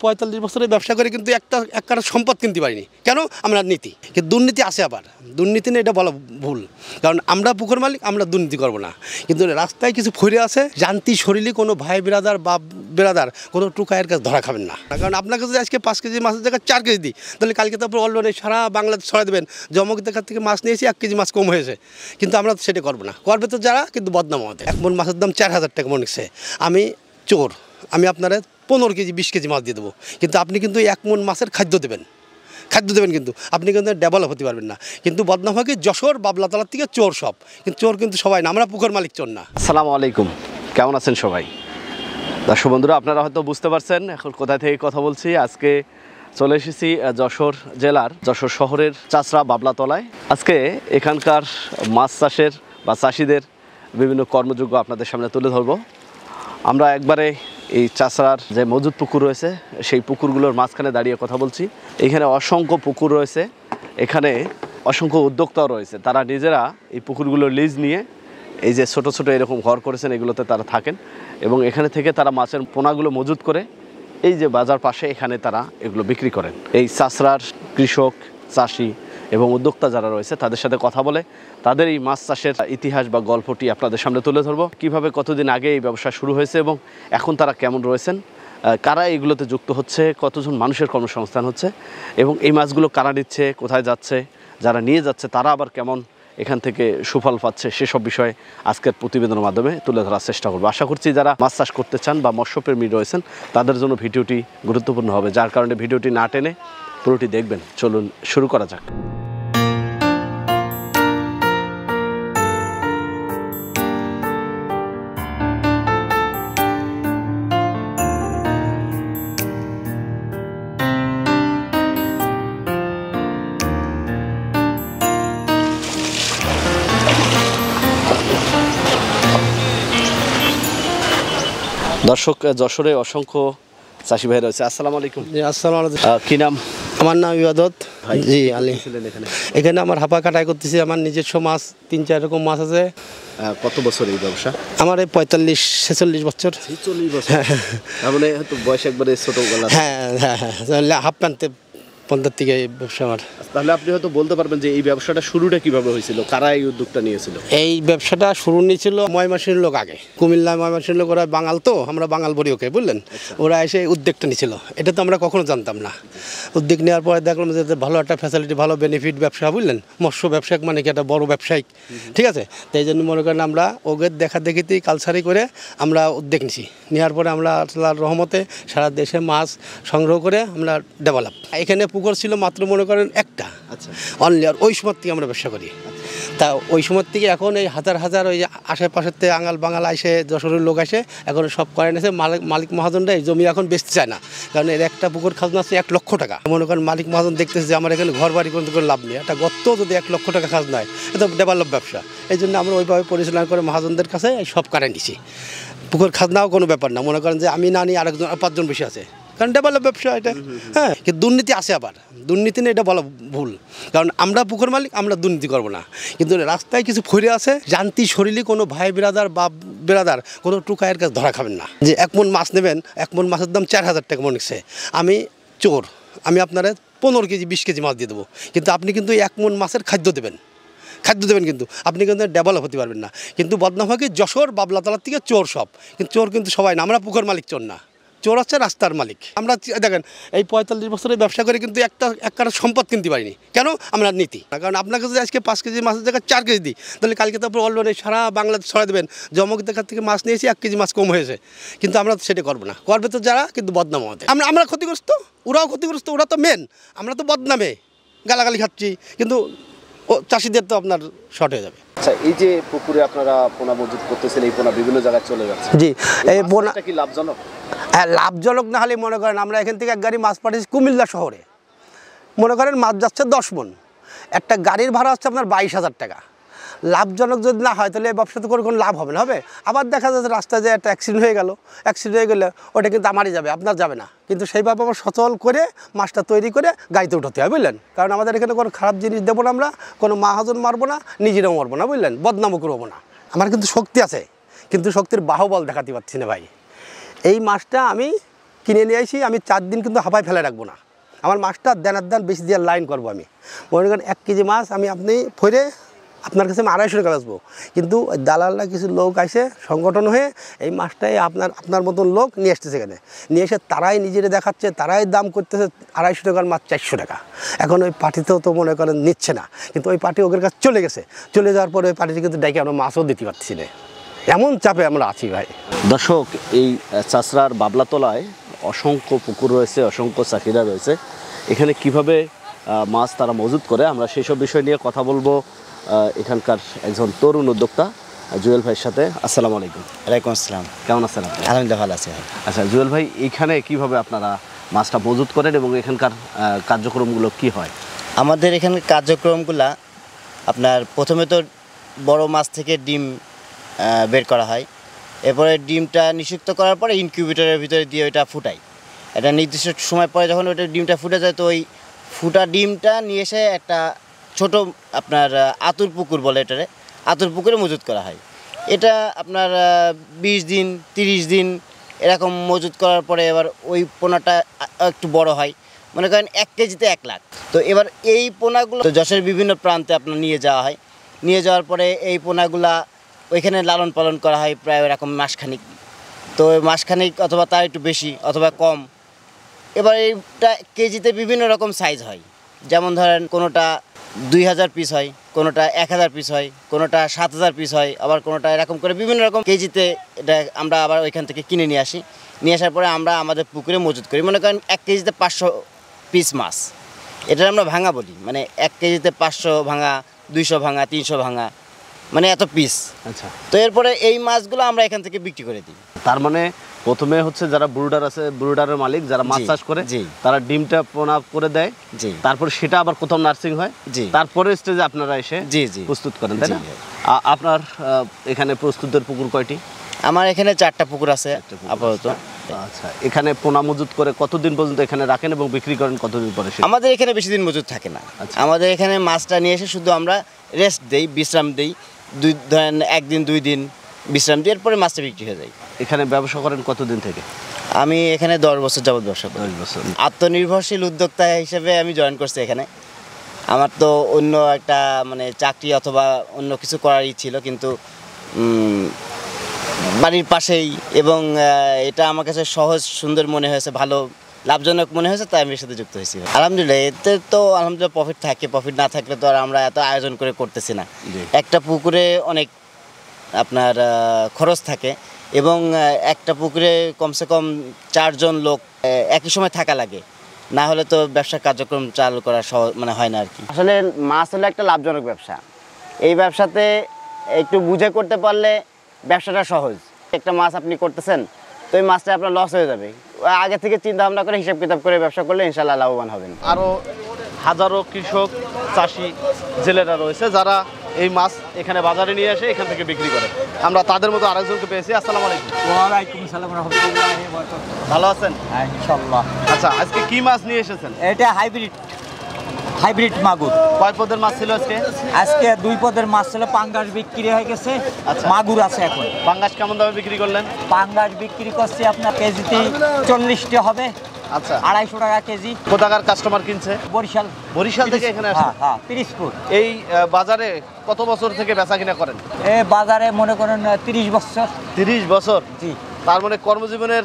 45 বছরের ব্যবসা করে কিন্তু এক কারো সম্পদ কিনতে পারিনি। কেন? আমরা নীতি, কিন্তু দুর্নীতি আছে। আবার দুর্নীতি নেই এটা বলা ভুল, কারণ আমরা পুকুর মালিক, আমরা দুর্নীতি করব না। কিন্তু রাস্তায় কিছু ফইরে আছে, জানতি শরীরে কোনো ভাই বিরাদার বা বিরাদার কোনো টুকায়ের কাছে ধরা খাবেন না। কারণ আপনাকে যদি আজকে 5 কেজি মাছের জায়গায় 4 কেজি দিই, তাহলে কালকে তো আপনি অলরেডি সারা বাংলাদেশ ছড়া দেবেন জমকের কাছ থেকে মাছ নিয়েছি 1 কেজি মাছ কম হয়েছে। কিন্তু আমরা সেটা করবো না, করবে তো যারা, কিন্তু বদনাম আমাদের। 1 মণ মাছের দাম 4000 টাকা মন নিচ্ছে। আমি চোর, আমি আপনারা 15 কেজি 20 কেজি মাছ দিয়ে দেবো, কিন্তু আপনি কিন্তু 1 মণ মাছের খাদ্য দেবেন, কিন্তু আপনি কিন্তু ডেভেলপ হতে পারবেন না। কিন্তু বদনাম হয় কি, যশোর বাবলাতলার থেকে চোর সব, কিন্তু চোর কিন্তু সবাই না, আমরা পুকুর মালিক চোর না। আসসালামু আলাইকুম, কেমন আছেন সবাই? দর্শক বন্ধুরা, আপনারা হয়তো বুঝতে পারছেন এখন কোথায় থেকে কথা বলছি। আজকে চলে এসেছি যশোর জেলার যশোর শহরের চাচরা বাবলাতলায়। আজকে এখানকার মাছ চাষের বা চাষিদের বিভিন্ন কর্মযোগ্য আপনাদের সামনে তুলে ধরবো। আমরা একবারে এই চাচরার যে মজুদ পুকুর রয়েছে সেই পুকুরগুলোর মাঝখানে দাঁড়িয়ে কথা বলছি। এখানে অসংখ্য পুকুর রয়েছে, এখানে অসংখ্য উদ্যোক্তাও রয়েছে। তারা নিজেরা এই পুকুরগুলোর লিজ নিয়ে এই যে ছোট ছোট এরকম ঘর করেছেন, এগুলোতে তারা থাকেন এবং এখানে থেকে তারা মাছের পোনাগুলো মজুত করে এই যে বাজার পাশে এখানে তারা এগুলো বিক্রি করেন। এই চাচরার কৃষক, চাষি এবং উদ্যোক্তা যারা রয়েছে তাদের সাথে কথা বলে তাদের এই মাছ চাষের ইতিহাস বা গল্পটি আপনাদের সামনে তুলে ধরবো। কীভাবে কতদিন আগে এই ব্যবসা শুরু হয়েছে এবং এখন তারা কেমন রয়েছেন, কারা এগুলোতে যুক্ত হচ্ছে, কতজন মানুষের কর্মসংস্থান হচ্ছে এবং এই মাছগুলো কারা নিচ্ছে, কোথায় যাচ্ছে, যারা নিয়ে যাচ্ছে তারা আবার কেমন এখান থেকে সুফল পাচ্ছে, সেসব বিষয়ে আজকের প্রতিবেদনের মাধ্যমে তুলে ধরার চেষ্টা করবো। আশা করছি যারা মাছ চাষ করতে চান বা মৎস্যপ্রেমী রয়েছেন তাদের জন্য ভিডিওটি গুরুত্বপূর্ণ হবে, যার কারণে ভিডিওটি না টেনে পুরোটি দেখবেন। চলুন শুরু করা যাক। দর্শক, যশোরে অসংখ্য চাষি ভাই রয়েছে। আসসালামু আলাইকুম। আসসালামু আলাইকুম। কি নাম? আমার নাম ইবাদত। জি আলী। এখানে আমার হাপা কাটাই করতেছি। আমার নিজস্ব মাছ 3-4 রকম মাছ আছে। কত বছর এই ব্যবসা? আমার এই 45-46 বছর। 46 বছর, মানে হয়তো বয়স একবারে ছোটবেলা। হ্যাঁ, হাফ প্যান্টে 15 থেকে এই ব্যবসা আমার। তাহলে আপনি হয়তো বলতে পারবেন যে এই ব্যবসাটা শুরুটা কিভাবে হয়েছিল, কারা এই উদ্যোগটা নিয়েছিল? এই ব্যবসাটা শুরু নিয়েছিল ময়মনসিংহের লোক আগে, কুমিল্লা ময়মনসিংহের লোক, ওরা বাঙাল তো, আমরা বাঙাল বলি ওকে, বুঝলেন। ওরা এসে উদ্যোগটা নিয়েছিল, এটা তো আমরা কখনো জানতাম না। উদ্যোগ নেওয়ার পরে দেখলাম যে ভালো একটা ফ্যাসিলিটি, ভালো বেনিফিট ব্যবসা, বুঝলেন। মৎস্য ব্যবসায়িক মানে কি একটা বড় ব্যবসায়িক, ঠিক আছে। তাই জন্য মনে করেন আমরা ওদের দেখা দেখিতেই কালচারি করে আমরা উদ্যোগ নিছি। নেওয়ার পরে আমরা আল্লাহর রহমতে সারা দেশে মাছ সংগ্রহ করে আমরা ডেভেলপ। এখানে পুকুর ছিল মাত্র মনে করেন একটা, আচ্ছা, অনলি। আর ওই সময় থেকে আমরা ব্যবসা করি। তা ওই সময় থেকে এখন এই হাজার হাজার ওই আশেপাশের থেকে আঙাল বাঙাল আসে, যশোরের লোক আসে, এখন সব করে নিয়েছে। মালিক মহাজনরা এই জমি এখন বেচতে চায় না, কারণ এর একটা পুকুর খাজনা আছে 1 লক্ষ টাকা। মনে করেন মালিক মহাজন দেখতেছে যে আমার এখানে ঘর বাড়ি কোনো লাভ নেই, একটা গর্ত যদি 1 লক্ষ টাকা খাজনা হয়, এটা ডেভেলপ ব্যবসা। এই জন্য আমরা ওইভাবে পরিচালনা করে মহাজনদের কাছে সব কারে নিছি। পুকুর খাজনাও কোনো ব্যাপার না, মনে করেন যে আমি না নিই আরেকজন 5 জন বেশি আছে, কারণ ডেভেলপ ব্যবসা এটা। হ্যাঁ, কিন্তু দুর্নীতি আছে। আবার দুর্নীতি নেই এটা বলা ভুল, কারণ আমরা পুকুর মালিক, আমরা দুর্নীতি করব না। কিন্তু রাস্তায় কিছু ফইরে আছে, জানতি শরীরে কোনো ভাই বিরাদার বা বিরাদার কোনো টুকায়ের কাছে ধরা খাবেন না। যে 1 মণ মাছ নেবেন, 1 মণ মাছের দাম 4000 টাকা মন নিচ্ছে। আমি চোর, আমি আপনারা 15 কেজি 20 কেজি মাছ দিয়ে দেবো, কিন্তু আপনি কিন্তু 1 মণ মাছের খাদ্য দেবেন, কিন্তু আপনি কিন্তু ডেভেলপ হতে পারবেন না। কিন্তু বদনাম হয় কি, যশোর বাবলাতলার থেকে চোর সব, কিন্তু চোর কিন্তু সবাই না, আমরা পুকুর মালিক চোর না, চোর হচ্ছে রাস্তার মালিক। আমরা দেখেন এই 45 বছরের ব্যবসা করে কিন্তু এক কারো সম্পদ কিনতে পারিনি। কেন? আমরা নীতি। কারণ আপনাকে যদি আজকে 5 কেজি মাছের জায়গায় 4 কেজি দিই, তাহলে কালকে তো আপনি অলরেডি সারা বাংলাদেশ ছড়া দেবেন জমকের কাছ থেকে মাছ নিয়েছি 1 কেজি মাছ কম হয়েছে। কিন্তু আমরা সেটা করবো না, করবে তো যারা, কিন্তু বদনাম আমাদের। আমরা ক্ষতিগ্রস্ত, ওরাও ক্ষতিগ্রস্ত। ওরা তো মেন, আমরা তো বদনামে গালাগালি খাচ্ছি, কিন্তু ও চাষিদের তো আপনার শর্ট হয়ে যাবে। আচ্ছা, এই যে পুকুরে আপনারা পোনা মজুত করতেছেন, এই পোনা বিভিন্ন জায়গায় চলে যাচ্ছে। জি, এই পোনাটা কি লাভজনক? হ্যাঁ, লাভজনক না হলে মনে করেন আমরা এখান থেকে 1 গাড়ি মাছ পাঠিয়েছি কুমিল্লা শহরে, মনে করেন মাছ যাচ্ছে 10 মণ, একটা গাড়ির ভাড়া হচ্ছে আপনার 22,000 টাকা। লাভজনক যদি না হয় তাহলে এই ব্যবসাতে করে কোনো লাভ হবে না। হবে আবার দেখা যাচ্ছে রাস্তায় যে একটা অ্যাক্সিডেন্ট হয়ে গেলে ওটা কিন্তু আমারই যাবে, আপনার যাবে না। কিন্তু সেইভাবে আমার সচল করে মাছটা তৈরি করে গাড়িতে উঠাতে হয়, বুঝলেন। কারণ আমাদের এখানে কোনো খারাপ জিনিস দেবো না, আমরা কোনো মাহাজন মারবো না, নিজেরাও মারবো না, বুঝলেন, বদনামও করবো না। আমার কিন্তু শক্তি আছে, কিন্তু শক্তির বাহুবল দেখাতে পারছি না ভাই। এই মাছটা আমি কিনে নিয়ে আসি, আমি 4 দিন কিন্তু হাঁপায় ফেলে রাখবো না। আমার মাছটা দেনার দান বেশি দিয়ে লাইন করবো। আমি মনে করেন 1 কেজি মাছ আপনি ফইরে আপনার কাছে আমি 250 টাকা বেচবো, কিন্তু ওই দালালরা কিছু লোক আসে সংগঠন হয়ে এই মাছটাই আপনার মতন লোক নিয়ে আসতেছে এখানে, নিয়ে এসে তারাই নিজেরা দেখাচ্ছে, তারাই দাম করতেছে 250 টাকার মাছ 400 টাকা। এখন ওই পার্টিতেও তো মনে করেন নিচ্ছে না, কিন্তু ওই পার্টি ওদের কাছে চলে গেছে। চলে যাওয়ার পরে ওই পার্টিতে কিন্তু ডাইকে আমরা মাছও দিতে পারছি না, এমন চাপে আমরা আছি ভাই। দর্শক, এই চাষরার বাবলাতলায় অসংখ্য পুকুর রয়েছে, অসংখ্য চাষিরা রয়েছে। এখানে কিভাবে মাছ তারা মজুত করে আমরা সেই সব বিষয় নিয়ে কথা বলবো এখানকার একজন তরুণ উদ্যোক্তা জুয়েল ভাইয়ের সাথে। আসসালামু আলাইকুম। ওয়ালাইকুম আসসালাম। কেমন আছেন আপনি? আলহামদুলিল্লাহ ভালো আছি। আচ্ছা জুয়েল ভাই, এখানে কিভাবে আপনারা মাছটা মজুত করেন এবং এখানকার কার্যক্রমগুলো কি হয়? আমাদের এখানে কার্যক্রমগুলা আপনার প্রথমে তো বড় মাছ থেকে ডিম বের করা হয়, এরপরে ডিমটা নিষিক্ত করার পরে ইনকিউবেটরের ভিতরে দিয়ে ওইটা ফুটাই। এটা নির্দিষ্ট সময় পরে যখন ওইটা ডিমটা ফুটে যায়, তো ওই ফুটা ডিমটা নিয়ে এসে একটা ছোট আপনার আতুর পুকুর বলে, এটারে আতুর পুকুরে মজুত করা হয়। এটা আপনার 20 দিন 30 দিন এরকম মজুত করার পরে এবার ওই পোনাটা একটু বড় হয়, মনে করেন 1 কেজিতে 1 লাখ। তো এবার এই পোনাগুলো তো যশোরের বিভিন্ন প্রান্তে আপনার নিয়ে যাওয়া হয়। নিয়ে যাওয়ার পরে এই পোনাগুলা ওইখানে লালন পালন করা হয় প্রায় এরকম মাসখানিক। তো মাসখানিক অথবা তার একটু বেশি অথবা কম। এবার এইটা কেজিতে বিভিন্ন রকম সাইজ হয়, যেমন ধরেন কোনোটা 2000 পিস হয়, কোনোটা 1000 পিস হয়, কোনোটা 7000 পিস হয়, আবার কোনোটা এরকম করে বিভিন্ন রকম কেজিতে এটা আমরা আবার ওইখান থেকে কিনে নিয়ে আসি। নিয়ে আসার পরে আমরা আমাদের পুকুরে মজুত করি। মনে করেন 1 কেজিতে 500 পিস মাছ, এটা আমরা ভাঙা বলি। মানে 1 কেজিতে 500 ভাঙা, 200 ভাঙা, 300 ভাঙা, মানে এত পিস। আচ্ছা, তো এরপরে এই মাছগুলো আমরা এখান থেকে বিক্রি করে দিই। তার মানে প্রথমে হচ্ছে যারা ব্রুডার আছে, ব্রুডারের মালিক যারা মাছ চাষ করে, তারা ডিমটা পোনা করে দেয়, তারপর সেটা আবার কোথাও নার্সিং হয়, তারপরে স্টেজে আপনারা এসে প্রস্তুত করেন, তাই না? আপনার এখানে প্রস্তুতের পুকুর কয়টি? আমার এখানে 4টা পুকুর আছে আপাতত। আচ্ছা, এখানে পোনা মজুত করে কতদিন পর্যন্ত এখানে রাখেন এবং বিক্রি করেন কতদিন পরে? আমাদের এখানে বেশি দিন মজুত থাকে না। আমাদের এখানে মাছটা নিয়ে এসে শুধু আমরা রেস্ট দেই, বিশ্রাম দেই, ধরেন 1 দিন 2 দিন বিশ্রাম দিয়ে এরপরে মাছটা বিক্রি হয়ে যায়। এখানে ব্যবসা করেন কতদিন থেকে? আমি এখানে 10 বছর যাবত ব্যবসা করি। 10 বছর। আত্মনির্ভরশীল উদ্যোক্তা হিসেবে আমি জয়েন করছি এখানে। আমার তো অন্য একটা মানে চাকরি অথবা অন্য কিছু করারই ছিল, কিন্তু বাড়ির পাশেই এবং এটা আমার কাছে সহজ সুন্দর মনে হয়েছে, ভালো লাভজনক মনে হয়েছে, তাই আমি এর সাথে যুক্ত হয়েছি। আলহামদুলিল্লাহ, এতে তো আলহামদুলিল্লাহ প্রফিট থাকে। প্রফিট না থাকলে তো আর আমরা এত আয়োজন করে করতেছি না। একটা পুকুরে অনেক আপনার খরচ থাকে এবং একটা পুকুরে কমসে কম 4 জন লোক একই সময় থাকা লাগে, না হলে তো ব্যবসা কার্যক্রম চালু করা মানে হয় না আর কি। আসলে মাছ হলো একটা লাভজনক ব্যবসা। এই ব্যবসাতে একটু বুঝে করতে পারলে ব্যবসাটা সহজ। একটা মাছ আপনি করতেছেন, তো এই মাছটা আপনার লস হয়ে যাবে, আগে থেকে চিন্তা ভাবনা করে হিসাব কিতাব করে ব্যবসা করলে ইনশাল্লাহ লাভবান হবেন। আরও হাজারো কৃষক, চাষি, জেলেরা রয়েছে যারা এই মাছ এখানে বাজারে নিয়ে আসে, এখান থেকে বিক্রি করে। আমরা তাদের মতো আরেকজনকে পেয়েছি। আসসালামু আলাইকুম। ওয়ালাইকুম আসসালাম ওয়া রাহমাতুল্লাহি ওয়া বারাকাতুহু। ভালো আছেন? হ্যাঁ, ইনশাআল্লাহ। আচ্ছা, আজকে কি মাছ নিয়ে এসেছেন? এটা হাইব্রিড মাগুর। কয় পদের মাছ ছিল আজকে? আজকে 2 পদের মাছ ছিল, পাঙ্গাস বিক্রি হয়ে গেছে। আচ্ছা, মাগুর আছে এখন। পাঙ্গাস কেমন দামে বিক্রি করলেন? পাঙ্গাস বিক্রি করছি আপনার কেজিতে 40টা হবে। আচ্ছা, 250 টাকা কেজি। কোথাকার কাস্টমার কিনছে? বরিশাল থেকে এখানে আসে? হ্যাঁ, 30 ফুট। এই বাজারে কত বছর থেকে বেচা কিনা করেন? এই বাজারে মনে করেন 30 বছর। 30 বছর? জি। তার মানে কর্মজীবনের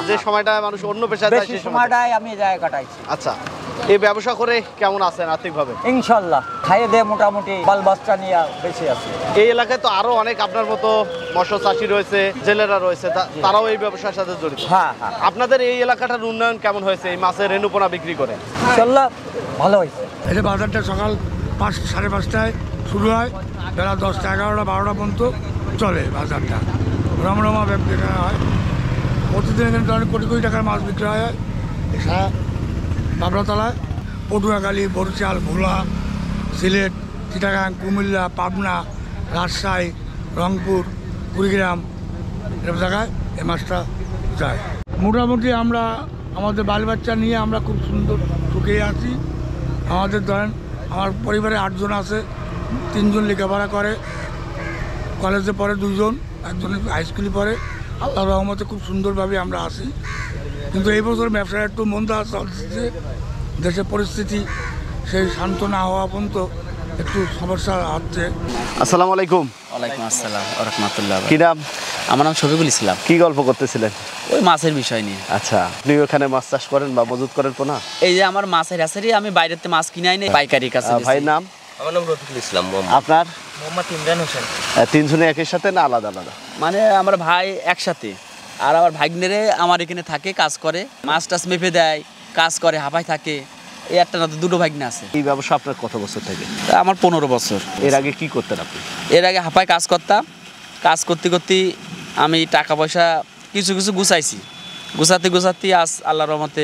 যে সময়টা মানুষ অন্য পেশায় যায় সেই সময়টাই আমি যায় কাটাইছি। আচ্ছা, এই ব্যবসা করে কেমন আছেন আর্থিকভাবে? ইনশাআল্লাহ খাইয়ে দিয়ে মোটামুটি বাল বাচ্চা নিয়ে বেঁচে আছি। এই এলাকায় তো আরো অনেক আপনার মতো মৎস্য চাষি রয়েছে, জেলেরা রয়েছে, তারাও এই ব্যবসার সাথে জড়িত। হ্যাঁ। আপনাদের এই এলাকাটার উন্নয়ন কেমন হয়েছে এই মাছের রেণুপোনা বিক্রি করে? ইনশাআল্লাহ ভালো হয়েছে। এটা বাজারটা সকাল 5 সাড়ে 5টায় শুরু হয়, বেলা 10টা 11টা 12টা পর্যন্ত চলে বাজারটা। রমরমা বিক্রি হয় প্রতিদিন। এখানে অনেক কোটি কোটি টাকার মাছ বিক্রি হয়। সারা বাবলাতলায় পটুয়াখালী, বরিশাল, ভোলা, সিলেট, চিটাগাং, কুমিল্লা, পাবনা, রাজশাহী, রংপুর, কুড়িগ্রাম এসব জায়গায় এই মাছটা যায়। মোটামুটি আমরা আমাদের বাল বাচ্চা নিয়ে আমরা খুব সুন্দর সুখেই আছি। আমাদের ধরেন আমার পরিবারে 8 জন আছে, 3 জন লেখাপড়া করে, কলেজে পড়ে 2 জন, একজন হাই স্কুলে পড়ে। আল্লাহর রহমতে খুব সুন্দরভাবে আমরা আছি। কিন্তু এই বছর ব্যবসায় একটু মন্দা চলছে, দেশের পরিস্থিতি সেই শান্ত না হওয়া পর্যন্ত একটু সমস্যা হচ্ছে। আসসালামু আলাইকুম। ওয়ালাইকুম আসসালাম রহমতুল্লাহ। কি নাম? আমার নাম শফিকুল ইসলাম। কি গল্প করতেছিলেন? ওই মাছের বিষয় নিয়ে। আচ্ছা, আপনি ওখানে মাছ চাষ করেন বা মজুত করেন পোনা? এই যে আমার মাছের হাসারি, আমি বাইরেতে মাছ কিনে আনি পাইকারির কাছে। ভাইয়ের নাম? আমার নাম রফিকুল ইসলাম। আপনার? মোহাম্মদ ইমরান হোসেন। তিনজনে একই সাথে না আলাদা আলাদা? মানে আমার ভাই একসাথে, আর আমার ভাগ্নেরে আমার এখানে থাকে, কাজ করে, মাছ টাছ মেপে দেয়, কাজ করে, হাফাই থাকে। এই একটা না তো দুটো ভাগ্নে আছে। এই ব্যবসা আপনার কত বছর থেকে? তা আমার 15 বছর। এর আগে কি করতেন আপনি? এর আগে হাফাই কাজ করতাম। কাজ করতে করতে আমি টাকা পয়সা কিছু কিছু গুছাতে আজ আল্লাহর রহমতে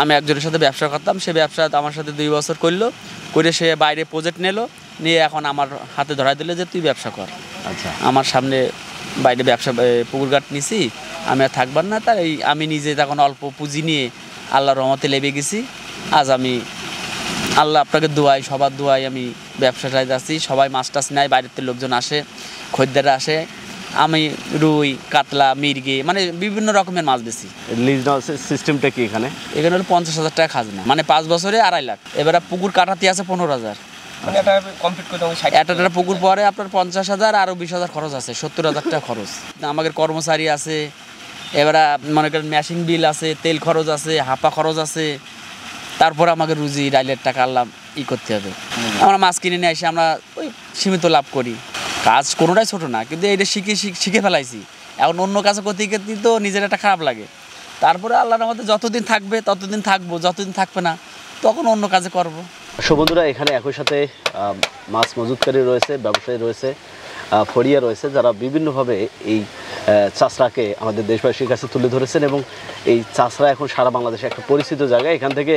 আমি একজনের সাথে ব্যবসা করতাম। সে ব্যবসা আমার সাথে 2 বছর করলো, করে সে বাইরে প্রজেক্ট নিয়ে এখন আমার হাতে ধরাই দিলে যে তুই ব্যবসা কর। আচ্ছা, আমার সামনে বাইরে ব্যবসা পুকুরঘাট নিছি, আমি আর থাকবার না, তাই আমি নিজে তখন অল্প পুঁজি নিয়ে আল্লাহর রহমতে লেগে গেছি। আজ আমি আল্লাহ আপনাকে দোয়াই, সবার দোয়াই আমি ব্যবসাটায় যাচ্ছি। সবাই মাছ টাছ নেয়, বাইরের থেকে লোকজন আসে, খদ্দেররা আসে। আমি রুই, কাতলা, মির্গে, মানে বিভিন্ন রকমের মাছ বেশি। লিজ সিস্টেমটা কি এখানে? এখানে হলো 50,000 টাকা খাজনা, মানে 5 বছরে 2.5 লাখ। এবারে পুকুর কাটাতে আছে 15,000। মানে এটা কমপ্লিট করতে হবে 60। একটা পুকুর পরে আপনার 50,000, আরও 20,000 খরচ আছে, 70,000 টাকা খরচ। আমাদের কর্মচারী আছে, এবারে মনে করেন মেশিন বিল আছে, তেল খরচ আছে, হাপা খরচ আছে, তারপরে আমাকে রুজি ডাইলের টাকা আল্লাহ করতে হবে। আমরা মাছ কিনে নিয়ে এসে আমরা ওই সীমিত লাভ করি। কাজ কোনোটাই ছোটো না, কিন্তু এটা শিখে ফেলাইছি। এখন অন্য কাজ করতে গেতে তো নিজের একটা খারাপ লাগে। তারপরে আল্লাহর রহমতে যতদিন থাকবে ততদিন থাকবো, যতদিন থাকবে না তখন অন্য কাজে করব। বন্ধুরা, এখানে একই সাথে মাছ মজুতকারী রয়েছে, ব্যবসায়ী রয়েছে, ফড়িয়া রয়েছে, যারা বিভিন্নভাবে এই চাষরাকে আমাদের দেশবাসীর কাছে তুলে ধরেছেন। এবং এই চাষরা এখন সারা বাংলাদেশে একটা পরিচিত জায়গা। এখান থেকে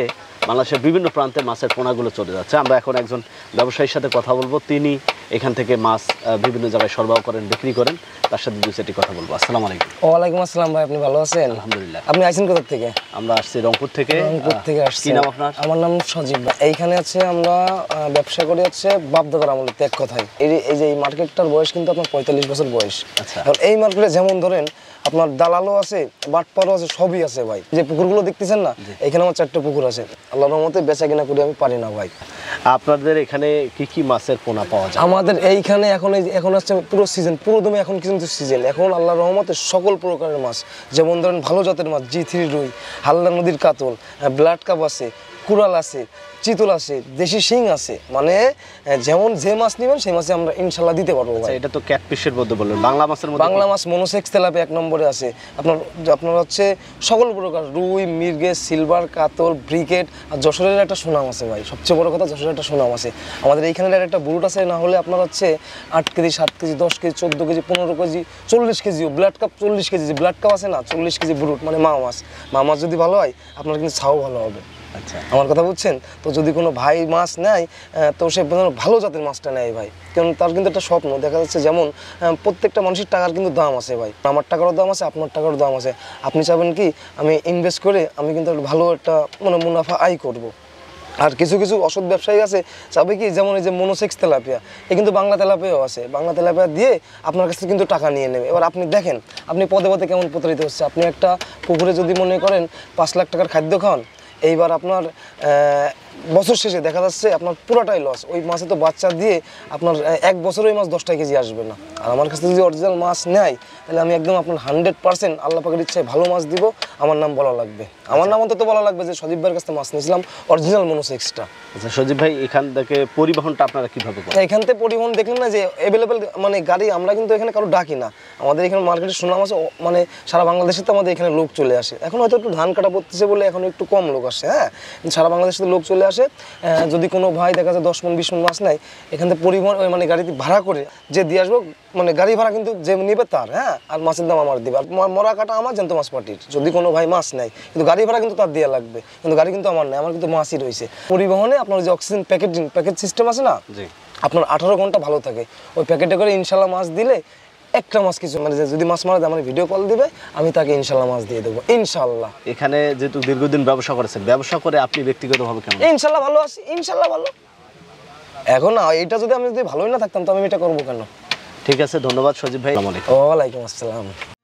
বাংলাদেশের বিভিন্ন প্রান্তে মাছের পোনাগুলো চলে যাচ্ছে। আমরা এখন একজন ব্যবসায়ীর সাথে কথা বলবো। তিনি এখান থেকে মাছ বিভিন্ন জায়গায় সরবরাহ করেন, বিক্রি করেন। তার সাথে 2-4টি কথা বলবো। আসসালামু আলাইকুম। ওয়ালাইকুম আসসালাম ভাই, আপনি ভালো আছেন? আলহামদুলিল্লাহ। আপনি আসছেন কোথা থেকে? আমরা আসছি রংপুর থেকে। রংপুর থেকে আসছি। কি নাম আপনার? আমার নাম সজীব ভাই। এইখানে আছে আমরা ব্যবসা করি হচ্ছে বাপদাদার আমলে, এক কথায়। এই যে এই মার্কেটটার বয়স কিন্তু আপনার 45 বছর বয়স। আচ্ছা। এখন এই মার্কেটে যেমন ধরেন আপনার দালালও আছে, বাটপারও আছে, সবই আছে ভাই। যে পুকুরগুলো দেখতেছেন না, এখানে আমার 4টা পুকুর আছে। আল্লাহর রহমতে বেচা কিনা করে আমি পারি না ভাই। আপনাদের এখানে কি কি মাছের পোনা পাওয়া যায়? আমাদের এইখানে এখন হচ্ছে পুরো সিজন, পুরো দমে এখন কিন্তু সিজন। এখন আল্লাহর রহমতে সকল প্রকারের মাছ, যেমন ধরেন ভালো জাতের মাছ, G3 রুই, হালদা নদীর কাতল, ব্লাড কাপ আছে, কুরাল আছে, চিতল আছে, দেশি শিং আছে। মানে যেমন যে মাছ নেবেন সেই মাছে আমরা ইনশাল্লাহ দিতে পারবো ভাই। এটা তো ক্যাটফিশের মধ্যে বললেন, বাংলা মাছের মধ্যে? বাংলা মাছ মনোসেক্স তেলাপিয়া 1 নম্বরে আছে। আপনার হচ্ছে সকল প্রকার রুই, মির্গে, সিলভার, কাতল, ব্রিকেট। আর যশোরের একটা সুনাম আছে ভাই, সবচেয়ে বড় কথা যশোরের একটা সুনাম আছে। আমাদের এইখানের একটা বুরুট আছে, না হলে আপনার হচ্ছে 8 kg, 7 kg, 10 kg, 14 kg, 15 kg, 40 কেজিও ব্লাড কাপ। 40 কেজি যে ব্লাড কাপ আছে না, 40 কেজি বুরুট, মানে মা মাছ যদি ভালো হয় আপনার কিন্তু ছাও ভালো হবে। আচ্ছা, আমার কথা বুঝছেন তো? যদি কোনো ভাই মাছ নেয় তো সে ভালো জাতের মাছটা নেয় ভাই, কারণ তার কিন্তু একটা স্বপ্ন দেখা যাচ্ছে। যেমন প্রত্যেকটা মানুষের টাকার কিন্তু দাম আছে ভাই। আমার টাকারও দাম আছে, আপনার টাকারও দাম আছে। আপনি চাবেন কি আমি ইনভেস্ট করে আমি কিন্তু ভালো একটা মানে মুনাফা আয় করব। আর কিছু অসৎ ব্যবসায়ী আছে, চাবে কি যেমন এই যে মনোসেক্স তেলাপিয়া, এ কিন্তু বাংলা তেলাপিয়াও আছে। বাংলা তেলাপিয়া দিয়ে আপনার কাছ থেকে কিন্তু টাকা নিয়ে নেবে। এবার আপনি দেখেন আপনি পদে পদে কেমন প্রতারিত হচ্ছে। আপনি একটা পুকুরে যদি মনে করেন 5 লাখ টাকার খাদ্য খান, এইবার আপনার বছর শেষে দেখা যাচ্ছে আপনার পুরোটাই লস। ওই মাছে তো বাচ্চা দিয়ে আপনার 1 বছর ওই মাছ 10টা কেজি আসবে না। আর আমার কাছে যদি অরিজিনাল মাছ নেয় তাহলে আমি একদম আপনার 100% আল্লাহ পাকের ইচ্ছায় ভালো মাছ দিব। আমার নাম বলা লাগবে, আমার নাম অন্তত বলা লাগবে যে সজীব ভাইয়ের কাছে মাছ নিয়েছিলাম অরিজিনাল মনোসেক্সটা। আচ্ছা সজীব ভাই, এখান থেকে পরিবহনটা আপনারা কিভাবে করেন? এখান থেকে পরিবহন দেখলেন না যে অ্যাভেলেবেল মানে গাড়ি, আমরা কিন্তু এখানে কারো ডাকি না। আমাদের এখানে মার্কেটে সুনাম আছে, মানে সারা বাংলাদেশে তো আমাদের এখানে লোক চলে আসে। এখন হয়তো একটু ধান কাটা পড়তেছে বলে এখন একটু কম লোক আসে, হ্যাঁ, সারা বাংলাদেশে লোক চলে আসে। যদি কোনো ভাই দেখা যায় 10 মণ 20 মণ মাছ নেয়, এখান থেকে পরিবহন মানে গাড়িতে ভাড়া করে যে দিয়ে আসবো, মানে গাড়ি ভাড়া কিন্তু যে নেবে তার, হ্যাঁ, আর মাছের দাম আমার দিবে। আর মরা কাটা আমার, জ্যান্ত মাছ পাটির। যদি কোনো ভাই মাছ নেয় কিন্তু গাড়ি ভাড়া কিন্তু তার দেওয়া লাগবে, কিন্তু গাড়ি কিন্তু আমার নেই, আমার কিন্তু মাছই রয়েছে। পরিবহনে আপনার যে অক্সিজেন প্যাকেট সিস্টেম আছে না, আপনার 18 ঘন্টা ভালো থাকে। ওই প্যাকেটে করে ইনশাল্লাহ মাছ দিলে একটা মাছ কিছু মানে যদি মাছ মারা দেয় আমার ভিডিও কল দিবে, আমি তাকে ইনশাল্লাহ মাছ দিয়ে দেবো ইনশাল্লাহ। এখানে যেহেতু দীর্ঘদিন ব্যবসা করেছেন, ব্যবসা করে আপনি ব্যক্তিগতভাবে কেমন? ইনশাল্লাহ ভালো আছি, ইনশাল্লাহ ভালো। এখন এটা যদি আমি ভালোই না থাকতাম তো আমি এটা করবো কেন? ঠিক আছে, ধন্যবাদ সজীব ভাই। ওয়ালাইকুম আসসালাম।